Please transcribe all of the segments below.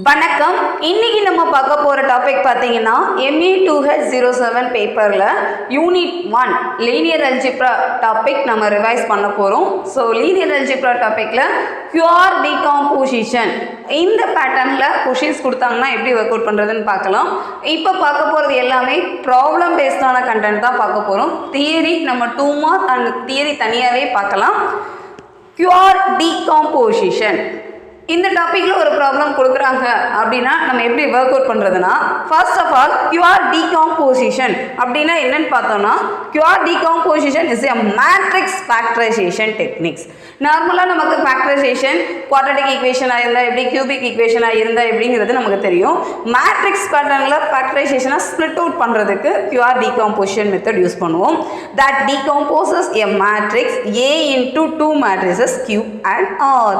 வணக்கம். இன்னைக்கு நம்ம பார்க்க போகிற டாபிக் பார்த்தீங்கன்னா ME 2H07 பேப்பரில் யூனிட் 1 லீனியர் அல்ஜிப்ரா டாபிக் நம்ம ரிவைஸ் பண்ண போகிறோம். ஸோ லீனியர் அல்ஜிப்ரா டாப்பிக்கில் கியூஆர் டீகாம்போசிஷன் இந்த பேட்டர்னில் கொஷின்ஸ் கொடுத்தாங்கன்னா எப்படி ஒர்க் அவுட் பண்ணுறதுன்னு பார்க்கலாம். இப்போ பார்க்க போகிறது எல்லாமே ப்ராப்ளம் பேஸ்டான கண்டென்ட் தான் பார்க்க போகிறோம். தியரி நம்ம 2 மார்க் அண்ட் தியரி தனியாகவே பார்க்கலாம். கியூஆர் டீகாம்போசிஷன் இந்த டாப்பிக்கில் ஒரு ப்ராப்ளம் கொடுக்குறாங்க அப்படின்னா நம்ம எப்படி ஒர்க் அவுட் பண்ணுறதுனா, first of all QR decomposition அப்படின்னா என்னன்னு பார்த்தோம்னா, QR decomposition is a matrix factorization techniques. நார்மலாக நமக்கு ஃபேக்டரைசேஷன் குவாட்ரட்டிக் ஈக்குவேஷனாக இருந்தால் எப்படி, கியூபிக் ஈக்குவேஷனாக இருந்தால் எப்படிங்கிறது நமக்கு தெரியும். மேட்ரிக்ஸ் பேட்டர்னில் ஃபேக்டரைசேஷனாக ஸ்ப்ளிட் அவுட் பண்ணுறதுக்கு கியூஆர் டீகாம்போசிஷன் மெத்தட் யூஸ் பண்ணுவோம். That decomposes a matrix A into 2 matrices Q and R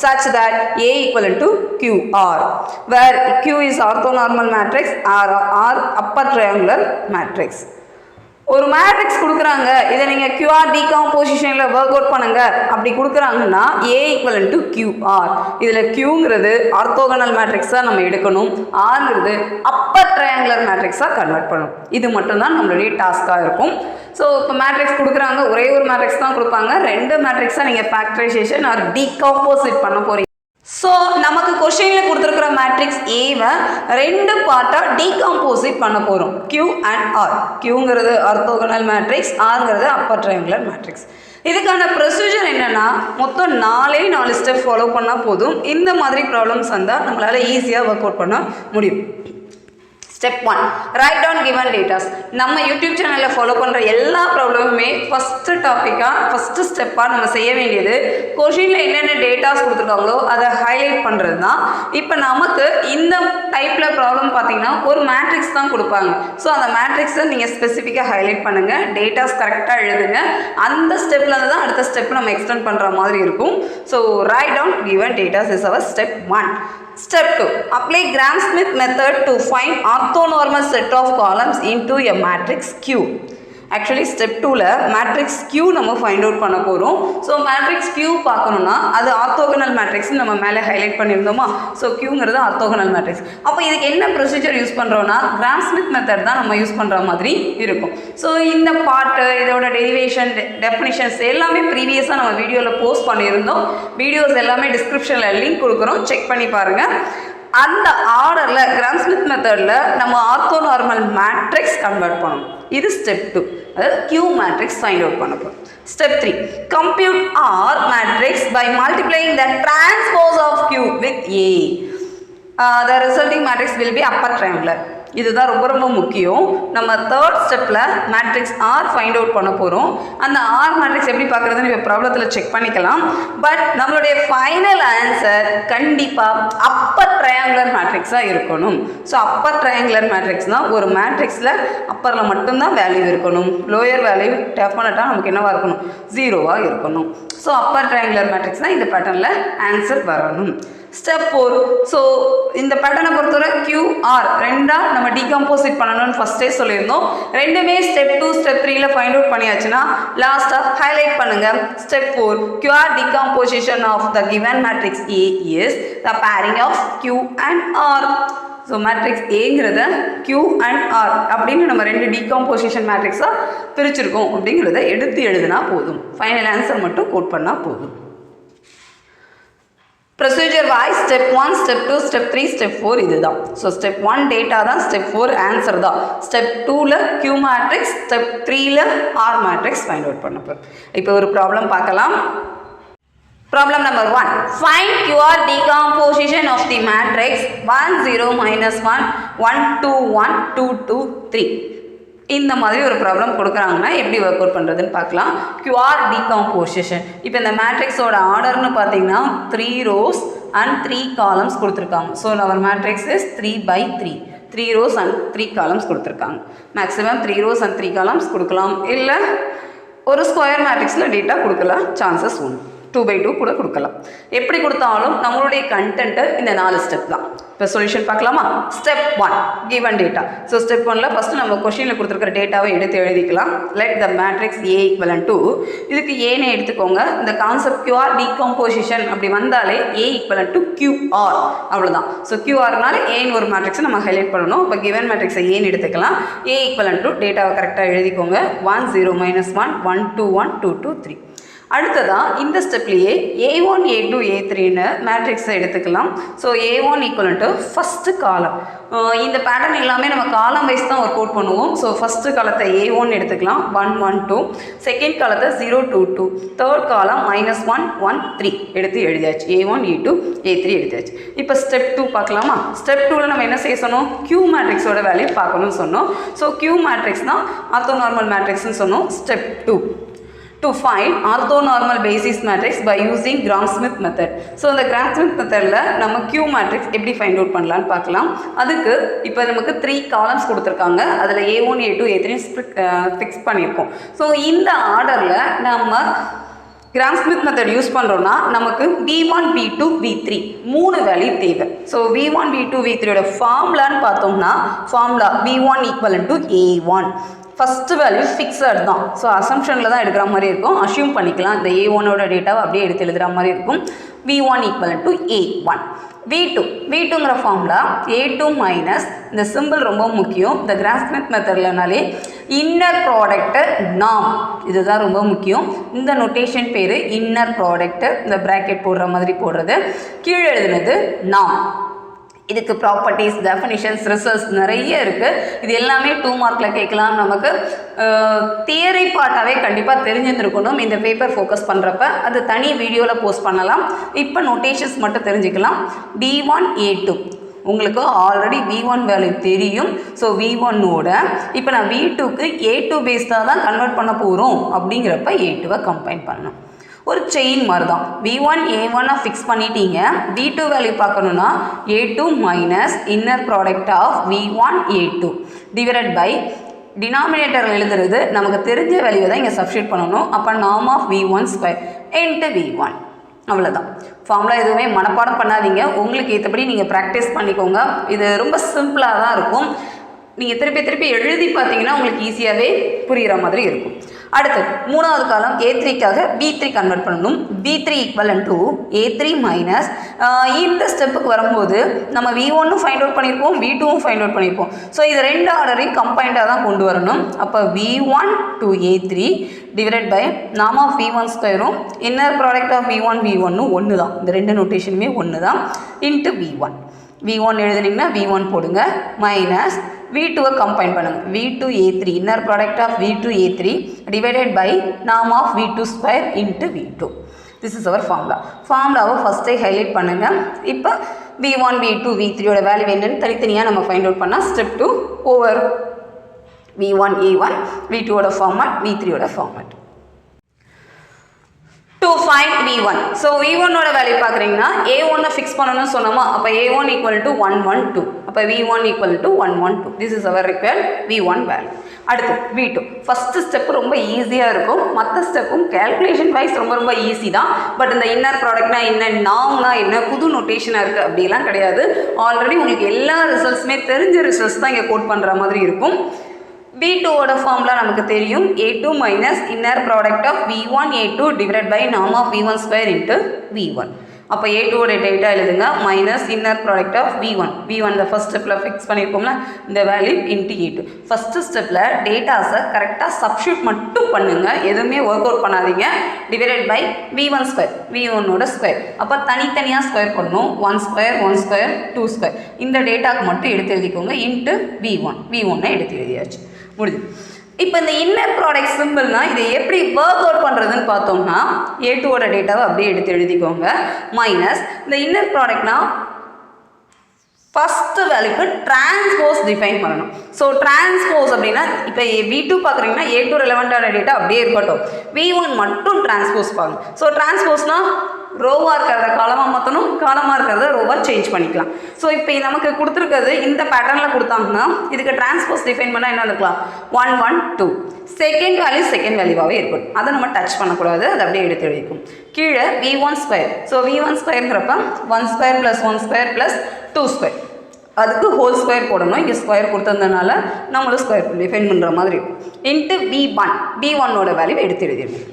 such that A equivalent to QR, where Q is orthonormal matrix, R upper triangular matrix. ஒரு matrix கொடுக்குறாங்க, இதை நீங்கள் QR டீகாம்போசிஷனில் work out பண்ணுங்க அப்படி கொடுக்குறாங்கன்னா A equivalent to QR. இதில் Qங்கிறது orthogonal மேட்ரிக்ஸாக நம்ம எடுக்கணும், Rங்கிறது அப்பர் ட்ரையாங்குலர் மேட்ரிக்ஸாக கன்வெர்ட் பண்ணணும். இது மட்டும்தான் நம்மளுடைய டாஸ்க்காக இருக்கும். ஸோ இப்போ மேட்ரிக்ஸ் கொடுக்குறாங்க, ஒரே ஒரு மேட்ரிக்ஸ் தான் கொடுப்பாங்க, 2 மேட்ரிக்ஸாக நீங்கள் ஃபேக்டரைசேஷன் ஆர் டீகாம்போசிட் பண்ண போகிறீங்க. ஸோ நமக்கு கொஷினில் கொடுத்துருக்குற மேட்ரிக்ஸ் ஏவை 2 பார்ட்டாக டீகாம்போசிட் பண்ண போகிறோம், Q அண்ட் R. Qங்கிறது ஆர்த்தோகனல் மேட்ரிக்ஸ், Rங்கிறது அப்பர் ட்ரையாங்குலர் மேட்ரிக்ஸ். இதுக்கான ப்ரொசீஜர் என்னென்னா, மொத்தம் 4 ஸ்டெப் ஃபாலோ பண்ணால் போதும். இந்த மாதிரி ப்ராப்ளம்ஸ் வந்தால் நம்மளால் ஈஸியாக ஒர்க் அவுட் பண்ண முடியும். Step 1, write down given datas. நம்ம யூடியூப் சேனலில் ஃபாலோ பண்ணுற எல்லா ப்ராப்ளமுமே ஃபஸ்ட்டு டாப்பிக்காக ஃபஸ்ட்டு ஸ்டெப்பாக நம்ம செய்ய வேண்டியது கொஷினில் என்னென்ன டேட்டாஸ் கொடுத்துருக்காங்களோ அதை ஹைலைட் பண்ணுறது தான். இப்போ நமக்கு இந்த டைப்பில் ப்ராப்ளம் பார்த்தீங்கன்னா ஒரு மேட்ரிக்ஸ் தான் கொடுப்பாங்க. ஸோ அந்த மேட்ரிக்ஸை நீங்கள் ஸ்பெசிஃபிக்காக ஹைலைட் பண்ணுங்கள், டேட்டாஸ் கரெக்டாக எழுதுங்க. அந்த ஸ்டெப்பில் இருந்து தான் அடுத்த ஸ்டெப் நம்ம எக்ஸ்டெண்ட் பண்ணுற மாதிரி இருக்கும். So write down given datas is our step 1. Step 2, apply Gram-Smith method to find orthonormal set of columns into a matrix Q. Actually step 2ல் மேட்ரிக்ஸ் Q நம்ம ஃபைண்ட் அவுட் பண்ண போகிறோம். ஸோ மேட்ரிக்ஸ் Q பார்க்கணுன்னா அது orthogonal matrix நம்ம மேலே highlight பண்ணியிருந்தோமா. So Qங்கிறது ஆர்த்தோகனல் மேட்ரிக்ஸ். அப்போ இதுக்கு என்ன ப்ரொசீஜர் யூஸ் பண்ணுறோன்னா, கிராம்-ஸ்மித் மெத்தட் தான் நம்ம யூஸ் பண்ணுற மாதிரி இருக்கும். ஸோ இந்த பார்ட்டு, இதோட டெரிவேஷன், டெஃபினிஷன்ஸ் எல்லாமே ப்ரீவியஸாக நம்ம வீடியோவில் போஸ்ட் பண்ணியிருந்தோம். வீடியோஸ் எல்லாமே டிஸ்கிரிப்ஷனில் லிங்க் கொடுக்குறோம், செக் பண்ணி பாருங்கள். அந்த ஆர்டரில் கிராம்-ஸ்மித் மெத்தடில் நம்ம ஆர்த்தோநார்மல் மேட்ரிக்ஸ் கன்வெர்ட் பண்ணணும். இது ஸ்டெப் 2, அதாவது Q மேட்ரிக்ஸ் ஃபைண்ட் அவுட் பண்ண போகிறோம். Step 3, compute R matrix by multiplying the transpose of Q with A. The resulting matrix will be upper triangular. இதுதான் ரொம்ப ரொம்ப முக்கியம். நம்ம 3rd ஸ்டெப்பில் மேட்ரிக்ஸ் R ஃபைண்ட் அவுட் பண்ண போகிறோம். அந்த R மேட்ரிக்ஸ் எப்படி பார்க்குறதுன்னு இப்போ ப்ராப்ளத்தில் செக் பண்ணிக்கலாம். பட் நம்மளுடைய ஃபைனல் ஆன்சர் கண்டிப்பாக அப்பர் ட்ரையாங்குலர் மேட்ரிக்ஸாக இருக்கணும். ஸோ அப்பர் ட்ரையாங்குலர் மேட்ரிக்ஸ்னால் ஒரு மேட்ரிக்ஸில் அப்பரில் மட்டும்தான் வேல்யூ இருக்கணும், லோயர் வேல்யூ டெஃபினட்டாக நமக்கு என்னவாக இருக்கணும், 0வாக இருக்கணும். ஸோ அப்பர் ட்ரையாங்குலர் மேட்ரிக்ஸ் தான் இந்த பேட்டர்னில் ஆன்சர் வரணும். ஸ்டெப் 4, ஸோ இந்த பேட்டர்னை பொறுத்தவரை QR 2ஆக நம்ம டீகம்போசிட் பண்ணணும்னு ஃபஸ்ட்டே சொல்லியிருந்தோம். ரெண்டுமே ஸ்டெப் 2 ஸ்டெப் 3ல் ஃபைண்ட் அவுட் பண்ணியாச்சுன்னா லாஸ்ட்டாக ஹைலைட் பண்ணுங்கள். Step 4, QR decomposition of the given matrix A is the pairing of Q and R. So matrix ஏங்கிறத Q அண்ட் R அப்படின்னு நம்ம 2 டீகம்போசிஷன் மேட்ரிக்ஸாக பிரிச்சிருக்கோம் அப்படிங்கிறத எடுத்து எழுதுனா போதும். ஃபைனல் ஆன்சர் மட்டும் கோட் பண்ணால் போதும். Procedure wise step 1, step 2, step 3, step 4 இதுதான். ஸோ ஸ்டெப் 1 டேட்டா தான், ஸ்டெப் 4 ஆன்சர் தான். ஸ்டெப் 2ல் Q மேட்ரிக்ஸ், ஸ்டெப் 3ல் R மேட்ரிக்ஸ் ஃபைண்ட் அவுட் பண்ண போகிறோம். இப்போ ஒரு ப்ராப்ளம் பார்க்கலாம். Problem number 1, find QR decomposition of the matrix 1 0 -1 1 2 1 2 2 3. இந்த மாதிரி ஒரு ப்ராப்ளம் கொடுக்குறாங்கன்னா எப்படி ஒர்க் அவுட் பண்ணுறதுன்னு பார்க்கலாம். QR decomposition. இப்போ இந்த மேட்ரிக்ஸோட ஆர்டர்னு பார்த்தீங்கன்னா 3 rows அண்ட் 3 columns கொடுத்துருக்காங்க. So our matrix is 3/3, 3 rows and 3 columns கொடுத்துருக்காங்க. மேக்ஸிமம் 3 rows அண்ட் 3 columns கொடுக்கலாம், இல்லை ஒரு ஸ்கொயர் மேட்ரிக்ஸில் டேட்டா கொடுக்கலாம், சான்சஸ் உண்டு. 2/2 கூட கொடுக்கலாம். எப்படி கொடுத்தாலும் நம்மளுடைய கண்டென்ட்டு இந்த 4 ஸ்டெப் தான். இப்போ சொல்யூஷன் பார்க்கலாமா? Step 1 given data. So step 1ல ஃபஸ்ட்டு நம்ம கொஷினில் கொடுத்துருக்கிற டேட்டாவை எடுத்து எழுதிக்கலாம். Let the matrix A equivalent to, இதுக்கு ஏன்னு எடுத்துக்கோங்க. இந்த கான்செப்ட் QR டீகம்போசிஷன் அப்படி வந்தாலே A ஈக்குவலன் டு QR அவ்வளோதான். ஸோ QRனால ஏன்னு ஒரு மேட்ரிக்ஸை நம்ம ஹைலைட் பண்ணணும். இப்போ கிவன் மேட்ரிக்ஸை ஏன்னு எடுத்துக்கலாம். A ஈக்குவலன் டு டேட்டாவை கரெக்டாக எழுதிக்கோங்க. 1 0 -1 1 2 1 2 2 3. அடுத்ததாக இந்த ஸ்டெப்லேயே A1 A2 A3ன்னு மேட்ரிக்ஸை எடுத்துக்கலாம். ஸோ A1 ஈக்குவலன் டு ஃபஸ்ட்டு காலம். இந்த பேட்டர்ன் எல்லாமே நம்ம காலம் வைஸ் தான் ஒர்க் அவுட் பண்ணுவோம். ஸோ ஃபஸ்ட்டு காலத்தை A1 எடுத்துக்கலாம் 1 1 2, செகண்ட் காலத்தை 0 2 2, தேர்ட் காலம் -1 1 3 எடுத்து எழுதியாச்சு. A1 A2 A3 எடுத்தாச்சு. இப்போ ஸ்டெப் 2 பார்க்கலாமா? ஸ்டெப் 2ல் நம்ம என்ன செய்ய சொன்னோம்? Q மேட்ரிக்ஸோட வேல்யூ பார்க்கணும்னு சொன்னோம். ஸோ Q மேட்ரிக்ஸ் தான் ஆர்த்தோனார்மல் மேட்ரிக்ஸ்னு சொன்னோம். Step 2 to find orthonormal basis matrix by using Gram-Smith method. So இந்த Gram-Smith மெத்தடில் நம்ம Q மேட்ரிக்ஸ் எப்படி ஃபைண்ட் அவுட் பண்ணலான்னு பார்க்கலாம். அதுக்கு இப்போ நமக்கு 3 காலம்ஸ் கொடுத்துருக்காங்க. அதில் A1 A2 A3 ஃபிக்ஸ் பண்ணியிருக்கோம். ஸோ இந்த ஆர்டரில் நம்ம Gram-Smith மெத்தட் யூஸ் பண்ணுறோன்னா நமக்கு V1 V2 V3 3 வேல்யூ தேவை. ஸோ V1 V2 V3யோட ஃபார்முலான்னு பார்த்தோம்னா formula V1 equivalent to A1. First value fixed தான். ஸோ அசம்ஷனில் தான் எடுக்கிற மாதிரி இருக்கும். அஷ்யூம் பண்ணிக்கலாம். இந்த A1ஓட டேட்டாவை அப்படியே எடுத்து எழுதுகிற மாதிரி இருக்கும். V1 equivalent to A1. V2ங்கிற ஃபார்முலா A2 மைனஸ் இந்த சிம்பிள் ரொம்ப முக்கியம். இந்த Gram-Smith மெத்தட்லனாலே இன்னர் ப்ராடக்ட்டு நாம், இதுதான் ரொம்ப முக்கியம். இந்த நொட்டேஷன் பேர் இன்னர் ப்ராடக்ட்டு. இந்த ப்ராக்கெட் போடுற மாதிரி போடுறது. கீழே எழுதுனது நாம். இதுக்கு ப்ராப்பர்ட்டிஸ், டெஃபினிஷன்ஸ், ரிசல்ட்ஸ் நிறைய இருக்குது. இது எல்லாமே 2 மார்க்கில் கேட்கலாம். நமக்கு தியரி பார்ட்டாகவே கண்டிப்பாக தெரிஞ்சிருந்துருக்கணும். இந்த பேப்பர் ஃபோக்கஸ் பண்ணுறப்ப அது தனி வீடியோவில் போஸ்ட் பண்ணலாம். இப்போ நோட்டேஷன்ஸ் மட்டும் தெரிஞ்சுக்கலாம். V1 A2 உங்களுக்கு ஆல்ரெடி V1 வேல்யூ தெரியும். ஸோ V1ஓட இப்போ நான் V2க்கு A2 பேஸ்டாக தான் கன்வெர்ட் பண்ண போகிறோம். அப்படிங்கிறப்ப A2வை கம்பைன் பண்ணணும். ஒரு செயின் மாதிரி தான். V1 A1 ஃபிக்ஸ் பண்ணிட்டீங்க. V2 வேல்யூ பார்க்கணுன்னா A2 minus inner product of V1 A2 divided by denominator எழுதுறது நமக்கு தெரிஞ்ச வேல்யூ தான் இங்கே சப்ஸ்டியூட் பண்ணணும். அப்போ norm of V1 square into V1. அவ்வளோதான். ஃபார்முலா எதுவுமே மனப்பாடம் பண்ணாதீங்க. உங்களுக்கு ஏற்றபடி நீங்கள் ப்ராக்டிஸ் பண்ணிக்கோங்க. இது ரொம்ப சிம்பிளாக தான் இருக்கும். நீங்கள் திருப்பி எழுதி பார்த்தீங்கன்னா உங்களுக்கு ஈஸியாகவே புரிகிற மாதிரி இருக்கும். அடுத்து 3வது காலம் A3க்காக B3 கன்வெர்ட் பண்ணணும். B3 ஈக்குவலன் டு A3 மைனஸ் இந்த ஸ்டெப்புக்கு வரும்போது நம்ம V1 ஃபைண்ட் அவுட் பண்ணியிருப்போம், V2 ஃபைண்ட் அவுட் பண்ணியிருப்போம். ஸோ இது 2 ஆர்டரையும் கம்பைண்டாக தான் கொண்டு வரணும். அப்போ V1 to A3 divided by norm of V1 ஸ்கொயரும் இன்னர் ப்ராடக்ட் ஆஃப் V1 ஒன்று தான். இந்த 2 நோட்டேஷனுமே ஒன்று தான். இன்ட்டு V1 எழுதுனீங்கன்னா V1 போடுங்க. மைனஸ் V2வை கம்பைன் பண்ணுங்கள். V2 A3 inner product of V2 A3 divided by norm of V2 square into V2. This is our formula. ஃபார்முலாவை ஃபஸ்ட்டே ஹைலைட் பண்ணுங்கள். இப்போ V1 V2 V3யோட வேல்யூ என்னன்னு தனித்தனியாக நம்ம ஃபைண்ட் அவுட் பண்ணால் ஸ்டெப் 2 ஓவர். V1 A1 V2ஓட ஃபார்மேட், V3யோட format. To find V1. So V1ஓட வேல்யூ பார்க்குறீங்கன்னா A1 ஃபிக்ஸ் பண்ணணும்னு சொன்னோமா? அப்போ A1 ஈக்குவல் டு 1 1 2. அப்போ V1 equal to 1 1 2. This is our required V1 value. அடுத்து V2. ஃபஸ்ட்டு ஸ்டெப்பு ரொம்ப ஈஸியாக இருக்கும். மற்ற ஸ்டெப்பும் கேல்குலேஷன் வைஸ் ரொம்ப ஈஸி தான். பட் இந்த இன்னர் ப்ராடக்ட்னா என்ன, நாம்னா என்ன, புது நோட்டேஷனாக இருக்குது அப்படிலாம் கிடையாது. ஆல்ரெடி உங்களுக்கு எல்லா ரிசல்ட்ஸுமே தெரிஞ்ச ரிசல்ட்ஸ் தான் இங்கே கோட் பண்ணுற மாதிரி இருக்கும். V2ஓட ஃபார்முலா நமக்கு தெரியும். A2 minus inner product of V1 A2 divide by norm of V1 square into V1. அப்போ A2ஓட டேட்டா எழுதுங்க. Minus inner product of V1 இந்த ஃபஸ்ட் ஸ்டெப்பில் ஃபிக்ஸ் பண்ணியிருக்கோம்ல, இந்த வேல்யூ இன்ட்டு A2. ஃபஸ்ட்டு ஸ்டெப்பில் டேட்டாஸை கரெக்டாக சப்ஸ்டியூட் மட்டும் பண்ணுங்கள். எதுவுமே ஒர்க் அவுட் பண்ணாதீங்க. டிவைடட் பை V1 ஸ்கொயர், V1ஓட ஸ்கொயர். அப்போ தனித்தனியாக ஸ்கொயர் பண்ணணும். 1 ஸ்கொயர் 1 ஸ்கொயர் 2 ஸ்கொயர். இந்த டேட்டாவுக்கு மட்டும் எடுத்து எழுதிக்கோங்க. இன்ட்டு V1 எடுத்து எழுதியாச்சு. முடிஞ்சு. இப்போ இந்த இன்னர் ப்ராடக்ட் சிம்பிள்னா இதை எப்படி ஒர்க் அவுட் பண்ணுறதுன்னு பார்த்தோம்னா A2ஓட டேட்டாவை அப்படியே எடுத்து எழுதிக்கோங்க. மைனஸ் இந்த இன்னர் ப்ராடக்ட்னா ஃபஸ்ட்டு வேல்யூக்கு டிரான்ஸ்போஸ் டிஃபைன் பண்ணணும். ஸோ டிரான்ஸ்போஸ் அப்படின்னா இப்போ V2 பார்க்குறீங்கன்னா A2 ரெலவெண்ட்டான டேட்டா அப்படியே இருக்கட்டும். V1 மட்டும் டிரான்ஸ்போஸ் பார்க்கணும். ஸோ டிரான்ஸ்போஸ்னால் ரோவாக இருக்கிறத காலமாக மாற்றணும், காலமாக இருக்கிறத ரோவாக சேஞ்ச் பண்ணிக்கலாம். ஸோ இப்போ நமக்கு கொடுத்துருக்கிறது இந்த பேட்டர்னில் கொடுத்தாங்கன்னா இதுக்கு டிரான்ஸ்போஸ் டிஃபைன் பண்ணால் என்ன இருக்கலாம், 1 1 2 செகண்ட் வேல்யூவாகவே இருக்கும். அதை நம்ம டச் பண்ணக்கூடாது, அதை அப்படியே எடுத்து எழுதிக்கும். கீழே v1 square. So v1 ஸ்கொயருங்கிறப்ப 1 square + 1 square + 2 square, அதுக்கு ஹோல் ஸ்கொயர் போடணும். இங்கே ஸ்கொயர் கொடுத்ததுனால நம்மளும் ஸ்கொயர் டிஃபைன் பண்ணுற மாதிரி இருக்கும். இன்ட்டு v1ஓட வேல்யூ எடுத்து எழுதிடணும்.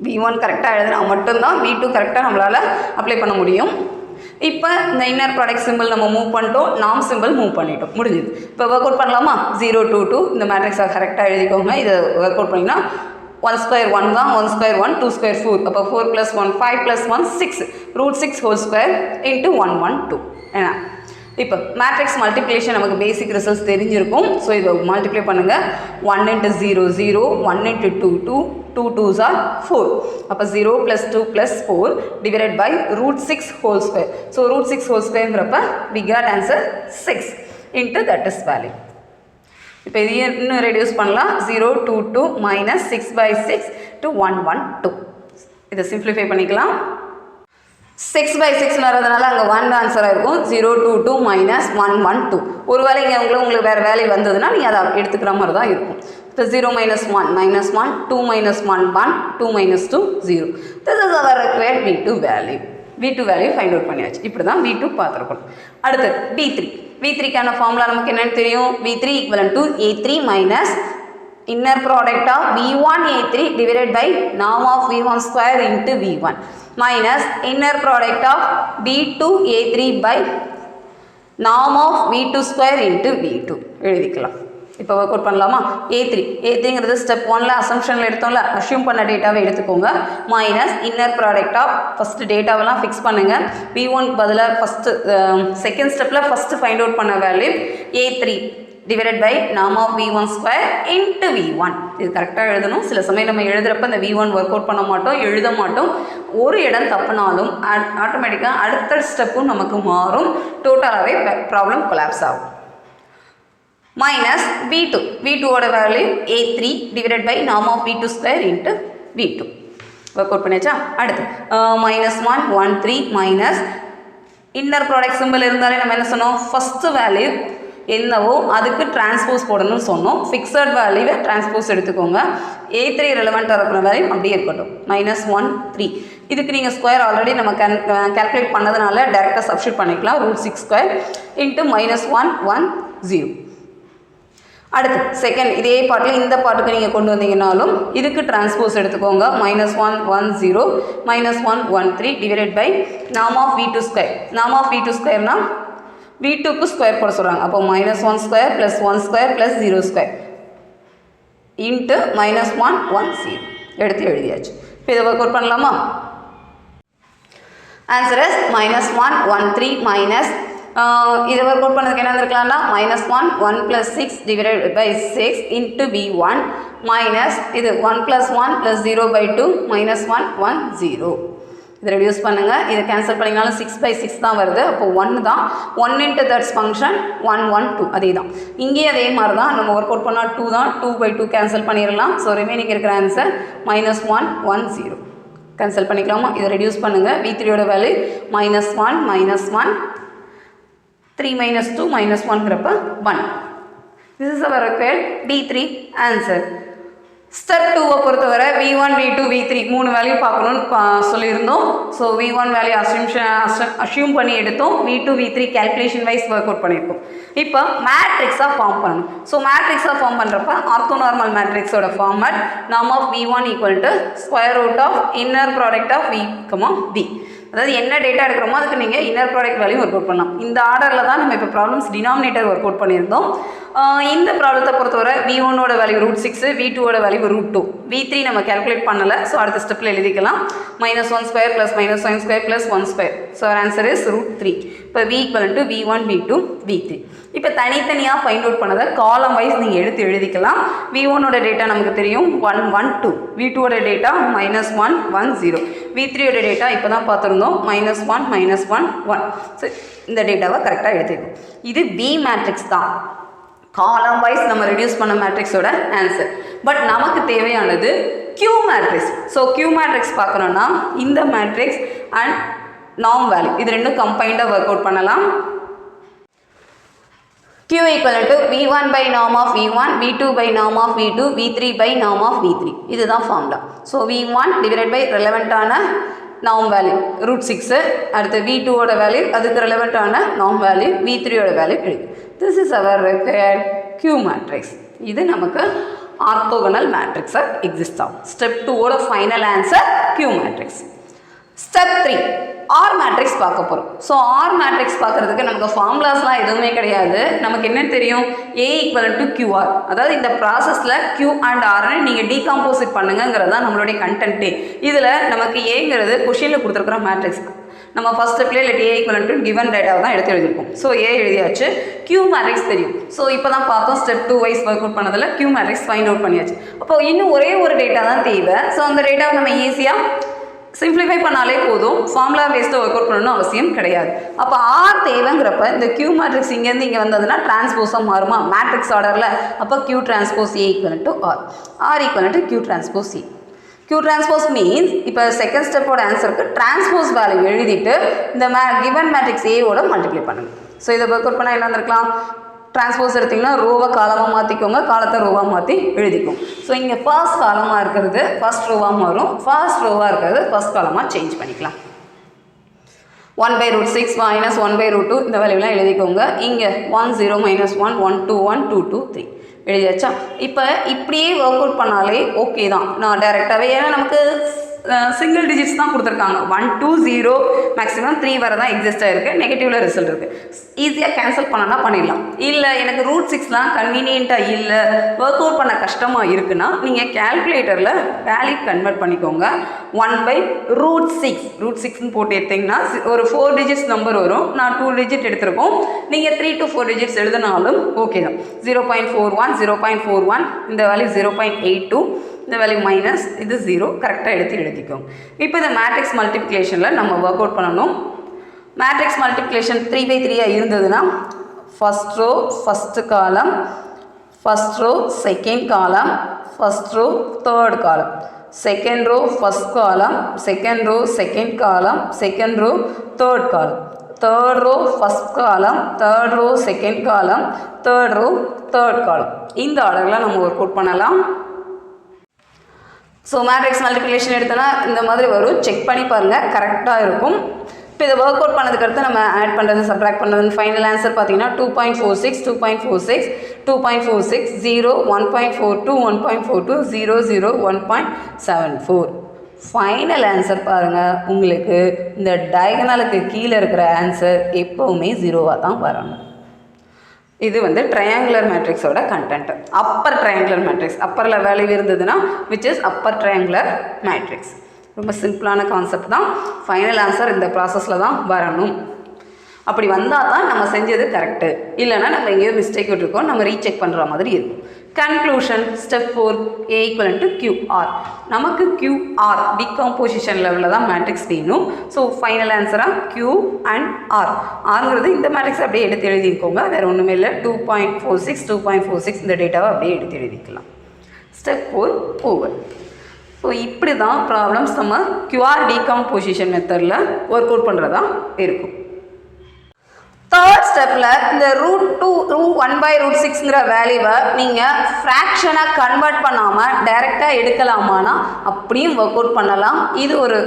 v1 கரெக்டாக எழுதினா மட்டும்தான் v2 கரெக்டாக நம்மளால் அப்ளை பண்ண முடியும். இப்போ இந்த இன்னர் ப்ராடக்ட் சிம்பிள் நம்ம மூவ் பண்ணிட்டோம், நாம் சிம்பிள் மூவ் பண்ணிட்டோம், முடிஞ்சுது. இப்போ ஒர்க் அவுட் பண்ணலாமா? 0 2 2 இந்த மேட்ரிக்ஸை கரெக்டாக எழுதிக்கோங்க. இதை ஒர்க் அவுட் பண்ணிங்கன்னா 1 ஸ்கொயர் 1 தான், 1 ஸ்கொயர் 1, 2 ஸ்கொயர் 4, அப்போ 4 + 1 5 + 1 6, √6 ஹோல் ஸ்கொயர் இன்ட்டு 1 1 2. ஏன்னா இப்போ மேட்ரிக்ஸ் மல்டிப்ளிகேஷன் நமக்கு பேசிக் ரிசல்ட்ஸ் தெரிஞ்சிருக்கும். ஸோ இதை மல்டிப்ளை பண்ணுங்கள். 1 × 0 0, 1 × 2 2, 2 2s are 4. அப்போ 0 + 2 + 4 divided by √6 whole square. So √6 whole ஸ்கொயருங்கிறப்ப we got answer 6 into that is value. இப்போ இது இன்னும் ரெடியூஸ் பண்ணலாம். 0 2 2 - 6/6 to 1 1 2. இதை சிம்பிளிஃபை பண்ணிக்கலாம். 6/6 வரதுனால அங்கே 1 ஆன்சராக இருக்கும். 0 2 2 - 1 1 2. ஒரு வேலை இங்கே உங்களுக்கு வேறு வேலை வந்ததுன்னா நீங்கள் அதை எடுத்துக்கிற மாதிரி தான் இருக்கும். இப்போ 0 - 1 -1, 2 - 1 1, 2 - 2 0. This is our required V2 value. V2 value find out பண்ணியாச்சு. இப்படி தான் V2 பார்த்துருக்கணும். அடுத்து V3க்கான ஃபார்முலா நமக்கு என்னென்னு தெரியும். V3 = A3 minus inner product of V1 A3 divided by norm of V1 square into V1 minus inner product of V2 A3 by norm of V2 square into V2 எழுதிக்கலாம். இப்போ work out பண்ணலாமா? A3ங்கிறது step 1ல் அசம்ஷனில் எடுத்தோம்ல, assume பண்ண டேட்டாவை எடுத்துக்கோங்க. Minus inner product of first டேட்டாவெல்லாம் fix பண்ணுங்கள். V1க்கு பதிலாக ஃபஸ்ட்டு செகண்ட் ஸ்டெப்பில் ஃபஸ்ட்டு ஃபைண்ட் அவுட் பண்ண value A3 divided by norm of V1 square into V1. இது கரெக்டாக எழுதணும். சில சமயம் நம்ம எழுதுகிறப்ப இந்த V1 ஒர்க் அவுட் பண்ண மாட்டோம், எழுத மாட்டோம். ஒரு இடம் தப்புனாலும் ஆட்டோமேட்டிக்காக அடுத்த ஸ்டெப்பும் நமக்கு மாறும். டோட்டலாகவே ப்ராப்ளம் கொலாப்ஸ் ஆகும். மைனஸ் V2ஓட value A3 divided by norm of V2 square into V2. Work out பண்ணியாச்சா? அடுத்து -1 1 3 மைனஸ் இன்னர் ப்ராடக்ட் சிம்பிள் இருந்தாலே நம்ம என்ன சொன்னோம், ஃபஸ்ட்டு வேல்யூ என்னவோ அதுக்கு டிரான்ஸ்போஸ் போடணும்னு சொன்னோம். ஃபிக்ஸட் வேல்யூவை டிரான்ஸ்போஸ் எடுத்துக்கோங்க. A3 ரெலவெண்ட்டாக இருக்கிற வேல்யூ அப்படியே இருக்கட்டும். -1 3. இதுக்கு நீங்கள் ஸ்கொயர் ஆல்ரெடி நம்ம கேல்குலேட் பண்ணதுனால டேரெக்டாக சப்ஸ்டியூட் பண்ணிக்கலாம். √6 ஸ்கொயர் இன்ட்டு -1 1 0. அடுத்து செகண்ட் இதே பாட்டில் இந்த பாட்டுக்கு நீங்கள் கொண்டு வந்தீங்கன்னாலும் இதுக்கு டிரான்ஸ்போஸ் எடுத்துக்கோங்க. -1 1 0 -1 1 3 divided by norm of V2 square. norm of V2 ஸ்கொயர்னா V2க்கு ஸ்கொயர் போட சொல்கிறாங்க. அப்போ -1 ஸ்கொயர் + 1 ஸ்கொயர் + 0 ஸ்கொயர் இன்ட்டு -1 1 0 எடுத்து எழுதியாச்சு. இப்போ இதை ஒர்க் அவுட் பண்ணலாமா? ஆன்சர் இஸ் -1 1 3 மைனஸ் இதை ஒர்க் அவுட் பண்ணதுக்கு என்ன இருக்கலாம்னா -1 1 + 6 divided by 6 into V1 minus இது 1 + 1 + 0/2 -1 1 0. இதை ரெடியூஸ் பண்ணுங்கள். இதை கேன்சல் பண்ணிங்கனாலும் 6/6 தான் வருது. அப்போ 1 தான். 1 இன்ட்டு தட்ஸ் ஃபங்க்ஷன் 1 1 2 அதே தான். இங்கேயும் அதே மாதிரி தான். நம்ம ஒர்க் அவுட் பண்ணால் 2 தான். 2/2 கேன்சல் பண்ணிடலாம். ஸோ ரிமைனிங் இருக்கிற ஆன்சர் -1 1 0 கேன்சல் பண்ணிக்கலாமா? இதை ரெடியூஸ் பண்ணுங்கள். V3ஓட வேல்யூ -1 -1 3 - 2 -1ங்கிறப்ப 1. This is our required D3 answer. Step 2வை பொறுத்தவரை V1 V2 V3 3 வேல்யூ பார்க்கணும்னு சொல்லியிருந்தோம். ஸோ V1 வேல்யூ அஷ்யூம் பண்ணி எடுத்தோம். V2 V3 calculation wise work out பண்ணியிருக்கோம். இப்போ மேட்ரிக்ஸாக ஃபார்ம் பண்ணணும். ஸோ மேட்ரிக்ஸாக ஃபார்ம் பண்ணுறப்ப ஆர்த்தோனார்மல் மேட்ரிக்ஸோட format norm of V1 = square root of inner product of V, V. அதாவது என்ன டேட்டா எடுக்கிறோமோ அதுக்கு நீங்கள் inner product value work out பண்ணலாம். இந்த ஆர்டரில் தான் நம்ம இப்போ ப்ராப்ளம்ஸ் டினாமினேட்டர் ஒர்க் அவுட் பண்ணியிருந்தோம். இந்த ப்ராப்ளத்தை பொறுத்தவரை V1ஓட வேல்யூ √6, V2ஓட வேல்யூ √2, V3 நம்ம கேல்குலேட் பண்ணலை. ஸோ அடுத்த ஸ்டெப்பில் எழுதிக்கலாம். -1 square + -1 square + 1 square. So answer is √3. இப்போ V = V1 V2 V3. இப்போ தனித்தனியாக ஃபைண்ட் அவுட் பண்ணதை காலம் வைஸ் நீங்கள் எடுத்து எழுதிக்கலாம். V1ஓட டேட்டா நமக்கு தெரியும் 1 1 2, V2ஓட டேட்டா -1 1 0, V3ஓட டேட்டா இப்போ தான் பார்த்துருந்தோம் -1 -1 1. ஸோ இந்த டேட்டாவை கரெக்டாக எடுத்துக்கணும். இது V மேட்ரிக்ஸ் தான். காலம் வைஸ் நம்ம ரெடியூஸ் பண்ண மேட்ரிக்ஸோட ஆன்சர். பட் நமக்கு தேவையானது Q matrix. So Q matrix பார்க்கணுன்னா இந்த மேட்ரிக்ஸ் அண்ட் நார்ம் வேல்யூ இது ரெண்டும் கம்பைண்டாக ஒர்க் அவுட் பண்ணலாம். Q equal to V1 by norm of V1, V2 by norm of V2, V3 by norm of V3. இதுதான் formula. So V1 divided by ரெலவெண்ட்டான norm value √6, அடுத்து V2 ஓட value அதுக்கு ரெலவெண்ட்டான norm value V3 ஓட value கிடைக்கும். This is our required Q matrix. இது நமக்கு orthogonal மேட்ரிக்ஸாக எக்ஸிஸ்ட் ஆகும். ஸ்டெப் 2 ஓட final answer Q matrix. Step 3 R matrix பார்க்க போகிறோம். ஸோ ஆர் மேட்ரிக்ஸ் பார்க்குறதுக்கு நமக்கு ஃபார்முலாஸ்லாம் எதுவுமே கிடையாது. நமக்கு என்ன தெரியும், A ஈக்குவல் டு QR. அதாவது இந்த ப்ராசஸில் Q அண்ட் Rன்னு நீங்கள் டீகாம்போசிட் பண்ணுங்கிறது தான் நம்மளுடைய கண்டென்ட்டே. இதில் நமக்கு ஏங்கிறது கொஷினில் கொடுத்துருக்குற மேட்ரிக்ஸ். நம்ம ஃபஸ்ட் ஸ்டெப்லேயே இல்லை A ஈக்குவல் டு கிவன் டேட்டாவை தான் எடுத்து எழுதியிருக்கோம். ஸோ A எழுதியாச்சு, Q மேட்ரிக்ஸ் தெரியும். ஸோ இப்போ தான் பார்த்தோம் ஸ்டெப் 2 வைஸ் ஒர்க் அவுட் பண்ணதில் Q மேட்ரிக்ஸ் ஃபைண்ட் அவுட் பண்ணியாச்சு. அப்போ இன்னும் ஒரே ஒரு டேட்டா தான் தேவை. ஸோ அந்த டேட்டாவை நம்ம ஈஸியாக சிம்பிளிஃபை பண்ணாலே போதும், ஃபார்முலா பேஸ்டாக ஒர்க் அவுட் பண்ணணும்னு அவசியம் கிடையாது. அப்போ ஆர் தேவைங்கிறப்ப இந்த Q மேட்ரிக்ஸ் இங்கேருந்து இங்கே வந்ததுன்னா டிரான்ஸ்போஸாக மாறுமா மேட்ரிக்ஸ் ஆர்டரில். அப்போ Q transpose A equal to R, R equal to Q transpose C. Q transpose means இப்போ செகண்ட் ஸ்டெப்போட ஆன்சருக்கு டிரான்ஸ்போஸ் வேல்யூ எழுதிட்டு இந்த கிவன் மேட்ரிக்ஸ் ஏவோட மல்டிப்ளை பண்ணுங்க. ஸோ இதை ஒர்க் அவுட் பண்ணால் என்ன வந்திருக்கலாம், டிரான்ஸ்போஸ் எடுத்திங்கன்னா ரோவை காலமாக மாற்றிக்கோங்க, காலத்தை ரோவாக மாற்றி எழுதிக்கும். ஸோ இங்கே ஃபர்ஸ்ட் காலமாக இருக்கிறது ஃபர்ஸ்ட் ரோவாக மாறும், ஃபர்ஸ்ட் ரோவாக இருக்கிறது ஃபர்ஸ்ட் காலமாக சேஞ்ச் பண்ணிக்கலாம். 1/√6 - 1/√2 இந்த வேல்யூலாம் எழுதிக்கோங்க. இங்கே 1 0 - 1 1 2 1 2 2 3 எழுதியாச்சா. இப்போ இப்படியே ஒர்க் அவுட் பண்ணாலே ஓகே தான். நான் டைரெக்டாகவே ஏன்னா நமக்கு சிங்கிள் டிஜிட்ஸ் தான் கொடுத்துருக்காங்க. 1 2 0 மேக்ஸிமம் 3 வரை தான் எக்ஸிஸ்ட் ஆகிருக்கு. நெகட்டிவில் ரிசல்ட் இருக்குது. ஈஸியாக கேன்சல் பண்ணனா பண்ணிடலாம். இல்லை எனக்கு √6லாம் கன்வீனியண்ட்டாக இல்லை, ஒர்க் அவுட் பண்ண கஷ்டமாக இருக்குன்னா நீங்கள் கேல்குலேட்டரில் வேல்யூ கன்வெர்ட் பண்ணிக்கோங்க. 1/√6 √6ன்னு போட்டு எடுத்திங்கன்னா ஒரு 4 டிஜிட்ஸ் நம்பர் வரும். நான் 2 டிஜிட் எடுத்திருக்கோம். நீங்கள் 3 to 4 டிஜிட்ஸ் எழுதினாலும் ஓகே தான். 0.41 0.41 இந்த வேல்யூ 0.82 இந்த வேல்யூ மைனஸ் இது 0 கரெக்டாக எழுதிக்கோங்க. இப்போ இந்த மேட்ரிக்ஸ் மல்டிப்ளிகேஷனில் நம்ம ஒர்க் அவுட் பண்ணணும். மேட்ரிக்ஸ் மல்டிப்ளிகேஷன் 3/3 இருந்ததுன்னா first row first column, first row second column, first row third column, second row first column, second row second column, second row third column, third row first column, third row second column, third row third column. இந்த ஆர்டரில் நம்ம work out பண்ணலாம். So matrix multiplication எடுத்தோன்னா இந்த மாதிரி வரும். Check பண்ணி பாருங்கள், கரெக்டாக இருக்கும். இப்போ இதை ஒர்க் அவுட் பண்ணதுக்கடுத்து நம்ம ஆட் பண்ணுறது சப்ராக்ட் பண்ணுறது ஃபைனல் ஆன்சர் பார்த்தீங்கன்னா 2.46 2.46 2.46 0 1.42 1.42 0 0 1.74. ஃபைனல் ஆன்சர் பாருங்கள். உங்களுக்கு இந்த டயகனலுக்கு கீழே இருக்கிற ஆன்சர் எப்போவுமே 0வாக தான் வரணும். இது வந்து ட்ரையாங்குலர் மேட்ரிக்ஸோட கண்டென்ட். அப்பர் ட்ரையாங்குலர் மேட்ரிக்ஸ் அப்பரில் வேல்யூ இருந்ததுன்னா which is upper triangular matrix. ரொம்ப சிம்பிளான கான்செப்ட் தான். ஃபைனல் ஆன்சர் இந்த ப்ராசஸில் தான் வரணும். அப்படி வந்தால் தான் நம்ம செஞ்சது கரெக்டு, இல்லைனா நம்ம எங்கேயோ மிஸ்டேக் விட்டுருக்கோம், நம்ம ரீசெக் பண்ணுற மாதிரி இருக்கும். Conclusion step 4 A equal to QR. நமக்கு QR டிகாம்போசிஷன் லெவலில் தான் மேட்ரிக்ஸ் வேணும். ஸோ ஃபைனல் ஆன்சராக Q அண்ட் R. ஆறுங்கிறது இந்த மேட்ரிக்ஸ் அப்படியே எடுத்து எழுதிக்கோங்க, வேறு ஒன்றுமே இல்லை. 2.46 2.46 இந்த டேட்டாவை அப்படியே எடுத்து எழுதிக்கலாம். Step 4 over. ஸோ இப்படி தான் ப்ராப்ளம்ஸ் நம்ம QR டிகாம்போசிஷன் மெத்தடில் ஒர்க் அவுட் பண்ணுறதா இருக்கும். தேர்ட் ஸ்டெப்பில் இந்த √2 1/√6ங்கிற வேல்யூவை நீங்கள் ஃப்ராக்ஷனாக கன்வெர்ட் பண்ணாமல் டைரெக்டாக எடுக்கலாமானா அப்படியும் ஒர்க் அவுட் பண்ணலாம். இது ஒரு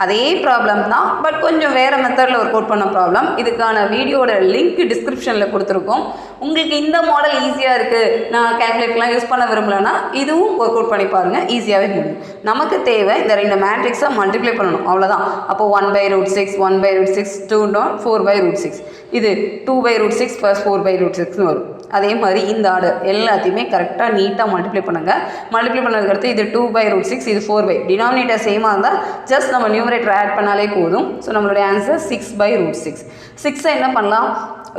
அதே ப்ராப்ளம் தான், பட் கொஞ்சம் வேறு மெத்தடில் ஒர்க் அவுட் பண்ண ப்ராப்ளம். இதுக்கான வீடியோட லிங்க் டிஸ்கிரிப்ஷனில் கொடுத்துருக்கோம். உங்களுக்கு இந்த மாடல் ஈஸியாக இருக்குது, நான் கேல்குலேட்டர்லாம் யூஸ் பண்ண விரும்பலைன்னா இதுவும் ஒர்க் அவுட் பண்ணி பாருங்கள், ஈஸியாகவே முடியும். நமக்கு தேவை இந்த 2 மேட்ரிக்ஸை மல்டிப்ளை பண்ணணும், அவ்வளோதான். அப்போது 1/√6 1/√6 2 4/√6 இது 2/√6 + 4/√6ன்னு வரும். அதே மாதிரி இந்த ஆர்டர் எல்லாத்தையுமே கரெக்டாக நீட்டாக மல்டிப்ளை பண்ணுங்கள். மல்டிப்ளை பண்ணதுக்கடுத்து இது 2/√6 இது 4/, டினாமினேட்டர் சேமாக இருந்தால் ஜஸ்ட் நம்ம நியூமரேட்டர் ஆட் பண்ணாலே போதும். ஸோ நம்மளுடைய ஆன்சர் 6/√6. 6 என்ன பண்ணலாம்,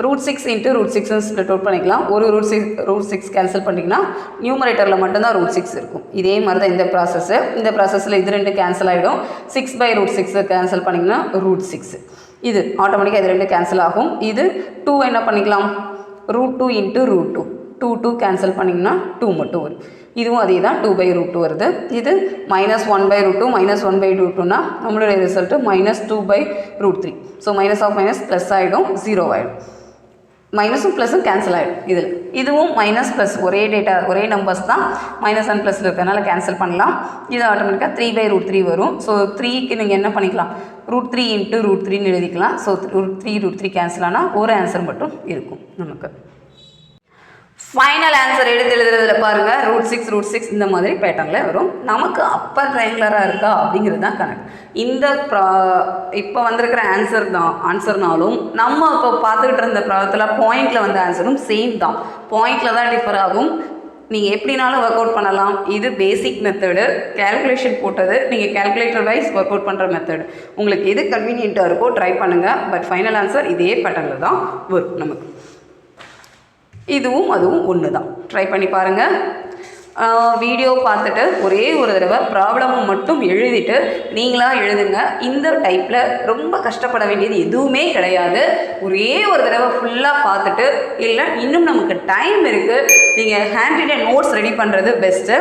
√6 × √6 ஸ்ப்ளிட் அவுட் பண்ணிக்கலாம். ஒரு √6 கேன்சல் பண்ணிங்கன்னா நியூமரேட்டரில் மட்டும்தான் √6 இருக்கும். இதே மாதிரி தான் இந்த ப்ராசஸ்ஸு. இந்த ப்ராசஸில் இது 2 கேன்சல் ஆகிடும். 6/√6 கேன்சல் பண்ணிங்கன்னா √6. இது ஆட்டோமேட்டிக்காக இது 2 கேன்சல் ஆகும். இது 2 என்ன பண்ணிக்கலாம், √2 × √2 2 கேன்சல் பண்ணிங்கன்னா 2 மட்டும் வரும். இதுவும் அதே தான் 2/√2 வருது. இது -1/√2 -1/√2னா நம்மளுடைய result -2/√3. So minus of minus plus ஆகிடும், 0 ஆகிடும். மைனஸும் ப்ளஸும் கேன்சல் ஆகிடும். இதுவும் மைனஸ் ப்ளஸ் ஒரே நம்பர்ஸ் தான், மைனஸ் அண்ட் ப்ளஸில் இருக்கிறதுனால கேன்சல் பண்ணலாம். இது ஆட்டோமேட்டிக்காக 3/√3 வரும். ஸோ 3க்கு நீங்கள் என்ன பண்ணிக்கலாம், √3 × √3ன்னு எழுதிக்கலாம். ஸோ √3 கேன்சல் ஆனால் ஒரு ஆன்சர் மட்டும் இருக்கும் நமக்கு. ஃபைனல் ஆன்சர் எழுதுறதுல பாருங்கள், √6 இந்த மாதிரி பேட்டர்னில் வரும். நமக்கு அப்பர் ட்ரையாங்குலராக இருக்கா அப்படிங்கிறது தான் கணக்கு. இந்த இப்போ வந்திருக்கிற ஆன்சர்னாலும் நம்ம இப்போ பார்த்துக்கிட்டு இருந்த ப்ராப்ளத்தில் பாயிண்டில் வந்த ஆன்சரும் சேம் தான், பாயிண்டில் தான் டிஃபர் ஆகும். நீங்கள் எப்படினாலும் ஒர்க் அவுட் பண்ணலாம். இது பேசிக் மெத்தடு, கேல்குலேஷன் போட்டது, நீங்கள் கேல்குலேட்டர் வைஸ் ஒர்க் அவுட் பண்ணுற மெத்தடு. உங்களுக்கு எது கன்வீனியண்ட்டாக இருக்கோ ட்ரை பண்ணுங்கள். பட் ஃபைனல் ஆன்சர் இதே பேட்டர்னில் தான் வரும் நமக்கு. இதுவும் அதுவும் ஒன்று தான், ட்ரை பண்ணி பாருங்கள். வீடியோ பார்த்துட்டு ஒரே ஒரு தடவை ப்ராப்ளமை மட்டும் எழுதிட்டு நீங்களாக எழுதுங்க. இந்த டைப்பில் ரொம்ப கஷ்டப்பட வேண்டியது எதுவுமே கிடையாது. ஒரே ஒரு தடவை ஃபுல்லாக பார்த்துட்டு, இல்லை இன்னும் நமக்கு டைம் இருக்குது, நீங்கள் ஹேண்ட் ரிட்டன் நோட்ஸ் ரெடி பண்ணுறது best.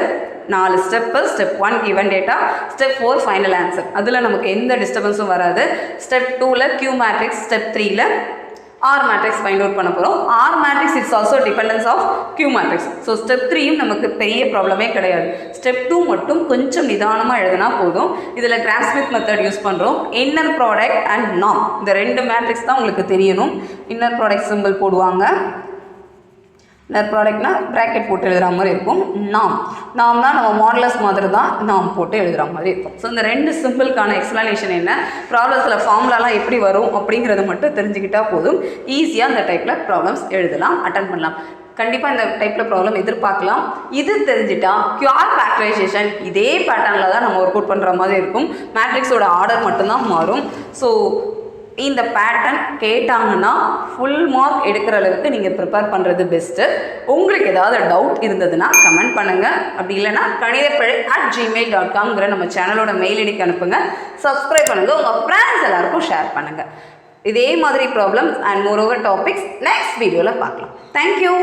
4 step. Step 1 given data, step 4 final answer. அதில் நமக்கு எந்த டிஸ்டர்பன்ஸும் வராது. ஸ்டெப் 2ல் Q மேட்ரிக்ஸ், ஸ்டெப் 3ல் R மேட்ரிக்ஸ் ஃபைண்ட் அவுட் பண்ண போகிறோம். R matrix it's also dependence of Q matrix. So step 3யும் நமக்கு பெரிய ப்ராப்ளமே கிடையாது. ஸ்டெப் 2 மட்டும் கொஞ்சம் நிதானமாக எழுதினா போதும். இதில் கிராஃப் ஸ்மித் மெத்தட் யூஸ் பண்ணுறோம். இன்னர் ப்ராடக்ட் அண்ட் நாம், இந்த 2 மேட்ரிக்ஸ் தான் உங்களுக்கு தெரியணும். இன்னர் ப்ராடக்ட் சிம்பிள் போடுவாங்க. இன்னர் ப்ராடக்ட்னா ப்ராக்கெட் போட்டு எழுதுகிற மாதிரி இருக்கும். நாம்னா நம்ம மாடலஸ் மாதிரி தான் நாம் போட்டு எழுதுகிற மாதிரி இருக்கும். ஸோ இந்த 2 சிம்பிளுக்கான எக்ஸ்ப்ளனேஷன் என்ன, ப்ராப்ளம்ஸில் ஃபார்முலாலாம் எப்படி வரும் அப்படிங்கிறத மட்டும் தெரிஞ்சுக்கிட்டால் போதும். ஈஸியாக இந்த டைப்பில் ப்ராப்ளம்ஸ் எழுதலாம், அட்டன் பண்ணலாம். கண்டிப்பாக இந்த டைப்பில் ப்ராப்ளம் எதிர்பார்க்கலாம். இது தெரிஞ்சுட்டா கியூஆர் ஃபேக்டரைசேஷன் இதே பேட்டர்னில் தான் நம்ம ஒர்க் அவுட் பண்ணுற மாதிரி இருக்கும். மேட்ரிக்ஸோட ஆர்டர் மட்டும்தான் மாறும். ஸோ இந்த பேட்டர்ன் கேட்டாங்கன்னா ஃபுல் மார்க் எடுக்கிற அளவுக்கு நீங்கள் ப்ரிப்பேர் பண்ணுறது பெஸ்ட்டு. உங்களுக்கு ஏதாவது டவுட் இருந்ததுன்னா கமெண்ட் பண்ணுங்கள். அப்படி இல்லைனா kanidapazhi@gmail.com நம்ம சேனலோட மெயில் ஐடிக்கு அனுப்புங்க. சப்ஸ்கிரைப் பண்ணுங்கள், உங்கள் ஃப்ரெண்ட்ஸ் எல்லாருக்கும் ஷேர் பண்ணுங்கள். இதே மாதிரி problems and moreover topics next வீடியோவில் பார்க்கலாம். தேங்க்யூ.